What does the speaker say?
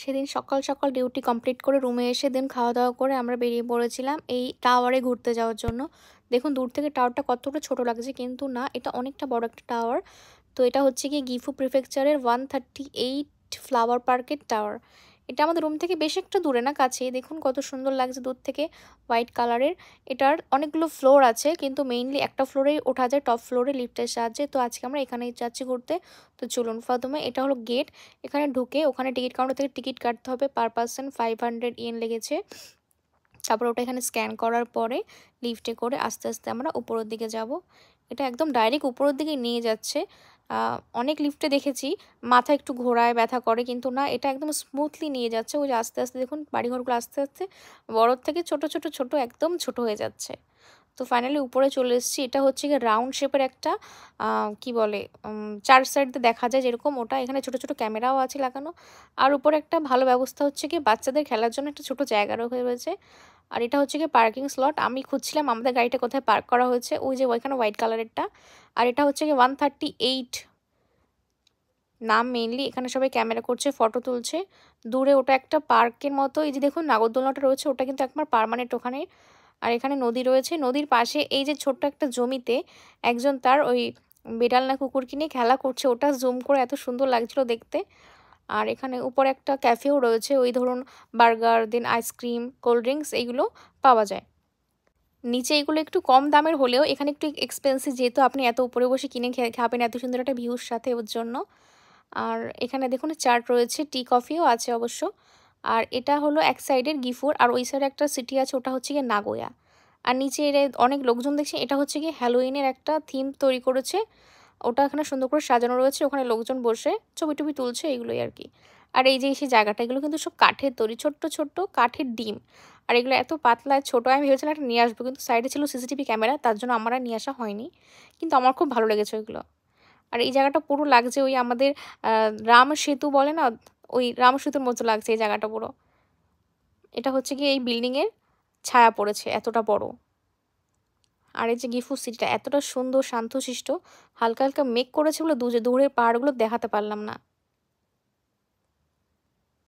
সেদিন সকাল সকাল ডিউটি কমপ্লিট করে রুমে এসে দেন খাওয়া দাওয়া করে আমরা বেরিয়ে পড়েছিলাম এই টাওয়ারে ঘুরতে যাওয়ার জন্য। দেখুন দূর থেকে টাওয়ারটা কতটা ছোট লাগছে, কিন্তু না, এটা অনেকটা বড় একটা টাওয়ার। তো এটা হচ্ছে গিয়ে গিফু প্রিফেকচারের 138 ফ্লাওয়ার পার্কের টাওয়ার। এটা আমাদের রুম থেকে বেশ একটা দূরে না, কাছেই। দেখুন কত সুন্দর লাগছে দূর থেকে, হোয়াইট কালারের। এটার অনেকগুলো ফ্লোর আছে, কিন্তু মেইনলি একটা ফ্লোরেই ওঠা যায়, টপ ফ্লোরে লিফটের সাহায্যে। তো আজকে আমরা এখানেই যাচ্ছি ঘুরতে। তো চলুন, প্রথমে এটা হলো গেট। এখানে ঢুকে ওখানে টিকিট কাউন্টার থেকে টিকিট কাটতে হবে, পার পার্সন 500 ইয়েন লেগেছে। তারপর ওটা এখানে স্ক্যান করার পরে লিফটে করে আস্তে আস্তে আমরা উপরের দিকে যাব। এটা একদম ডাইরেক্ট উপরের দিকে নিয়ে যাচ্ছে। অনেক লিফটে দেখেছি মাথা একটু ঘোরায়, ব্যথা করে, কিন্তু না, এটা একদম স্মুথলি নিয়ে যাচ্ছে। ওই যে আস্তে আস্তে দেখুন বাড়িঘরগুলো আস্তে আস্তে বড় থেকে ছোট ছোট ছোট একদম ছোট হয়ে যাচ্ছে। তো ফাইনালি উপরে চলে এসেছি। এটা হচ্ছে গিয়ে রাউন্ড শেপের একটা কি বলে, চার সাইড দিয়ে দেখা যায় যেরকম ওটা। এখানে ছোট ছোট ক্যামেরাও আছে লাগানো। আর উপরে একটা ভালো ব্যবস্থা হচ্ছে কি বাচ্চাদের খেলার জন্য একটা ছোট জায়গারও হয়ে রয়েছে। আর এটা হচ্ছে গিয়ে পার্কিং স্লট। আমি খুঁজছিলাম আমাদের গাড়িটা কোথায় পার্ক করা হয়েছে, ওই যে ওইখানে হোয়াইট কালারেরটা। আর এটা হচ্ছে গিয়ে 138 নাম। মেইনলি এখানে সবাই ক্যামেরা করছে, ফটো তুলছে। দূরে ওটা একটা পার্কের মতো, এই যে দেখুন নাগরদোলনাটা রয়েছে, ওটা কিন্তু একবার পার্মানেন্ট ওখানে। আর এখানে নদী রয়েছে, নদীর পাশে এই যে ছোট্ট একটা জমিতে একজন তার ওই বিড়াল না কুকুরকে নিয়ে খেলা করছে, ওটা জুম করে এত সুন্দর লাগছিল দেখতে। আর এখানে উপরে একটা ক্যাফেও রয়েছে, ওই ধরুন বার্গার, দেন আইসক্রিম, কোল্ড ড্রিঙ্কস এইগুলো পাওয়া যায়। নিচে এগুলো একটু কম দামের হলেও এখানে একটু এক্সপেন্সিভ, যেহেতু আপনি এত উপরে বসে কিনে খাবেন এত সুন্দর একটা ভিউর সাথে, ওর জন্য। আর এখানে দেখুন চার্ট রয়েছে, টি কফিও আছে অবশ্য। আর এটা হলো এক সাইডের গিফুর, আর ওই সাইডে একটা সিটি আছে, ওটা হচ্ছে গিয়ে নাগোয়া। আর নিচে অনেক লোকজন দেখছি, এটা হচ্ছে গিয়ে হ্যালোইনের একটা থিম তৈরি করেছে, ওটা এখানে সুন্দর করে সাজানো রয়েছে, ওখানে লোকজন বসে ছবি টবি তুলছে, এইগুলোই আর কি। আর এই যে সেই জায়গাটা, এগুলো কিন্তু সব কাঠের তৈরি, ছোট্ট ছোট্ট কাঠের ডিম। আর এগুলো এত পাতলা ছোটো, আমি ভেবেছিলাম একটা নিয়ে আসবো, কিন্তু সাইডে ছিল সিসিটিভি ক্যামেরা, তার জন্য আমার আর নিয়ে আসা হয়নি। কিন্তু আমার খুব ভালো লেগেছে ওইগুলো। আর এই জায়গাটা পুরো লাগছে ওই আমাদের রাম সেতু বলে না, ওই রাম সেতুর মতো লাগছে এই জায়গাটা পুরো। এটা হচ্ছে কি এই বিল্ডিংয়ের ছায়া পড়েছে এতটা বড়। আর এই যে গিফু সিটিটা এতটা সুন্দর শান্তশিষ্ট, হালকা হালকা মেঘ করেছে বলে দূরের পাহাড়গুলো দেখাতে পারলাম না।